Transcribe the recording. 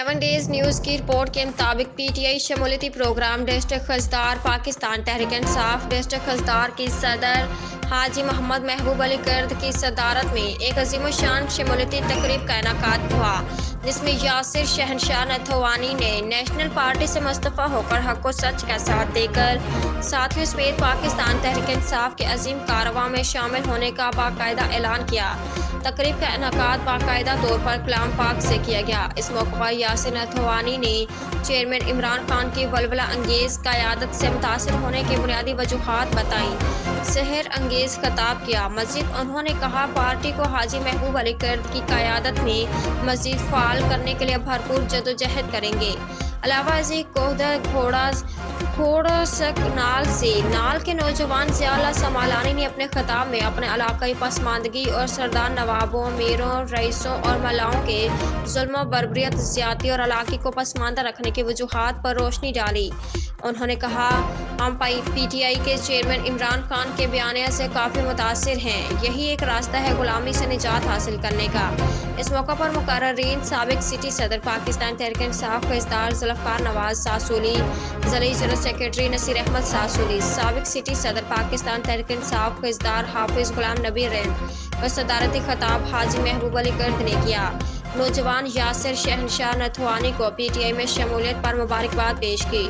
7 days news की report के मुताबिक PTI शमूलियती programme district खजदार Pakistan Tehreek Insaf district खजदार की सदर हाजी मोहम्मद महबूब अली कर्द की सदारत में एक अजीम-उश-शान शमूलियती तकरीब का इनेकाद हुआ, जिसमें यासिर शहनशाह नथवानी ने नेशनल पार्टी से मुस्तफ़ा होकर हक़ व सच का साथ देकर साथियों समेत पाकिस्तान तहरीक इंसाफ के अजीम कारवां में शामिल होने का बाकायदा ऐलान किया। तकरीब का इनेकाद बाकायदा तौर पर कलाम पाक से किया गया। इस मौके पर यासिर नथवानी ने चेयरमैन इमरान खान की वलवला अंगेज क़यादत से मुतासिर होने की बुनियादी वजूहात बताईं, सहर अंगेज खिताब किया। मज़ीद उन्होंने कहा, पार्टी को हाजी महबूब अली कर्द की क़यादत में मज़ीद फ़ाल करने के लिए भरपूर जद्दोजहद करेंगे। अलावा घोड़सकनाल से नाल के नौजवान ज़ियाउल्लाह समालानी ने अपने खिताब में अपने इलाकाई पसमानदगी और सरदार नवाबों, मीरों, रईसों और मलाओं के जुल्म, बर्बरियत, ज़्यादती और इलाके को पसमानदा रखने की वजूहात पर रोशनी डाली। उन्होंने कहा, हम पीटीआई के चेयरमैन इमरान खान के बयानिया से काफ़ी मुतासिर हैं। यही एक रास्ता है गुलामी से निजात हासिल करने का। इस मौके पर मुकर्ररीन साबिक सिटी सदर पाकिस्तान तहरीक इंसाफ खजदार ज़ुल्फ़िकार नवाज़ सासूली, ज़िली जनरल सेक्रेटरी नसीर अहमद सासूली, साबिक सिटी सदर पाकिस्तान तहरीक इंसाफ खजदार हाफिज़ गुलाम नबी रिंद व सदारती खिताब हाजी महबूब अली कर्द ने किया। नौजवान यासिर शहनशाह नथवानी को पीटीआई में शमूलियत पर मुबारकबाद पेश की।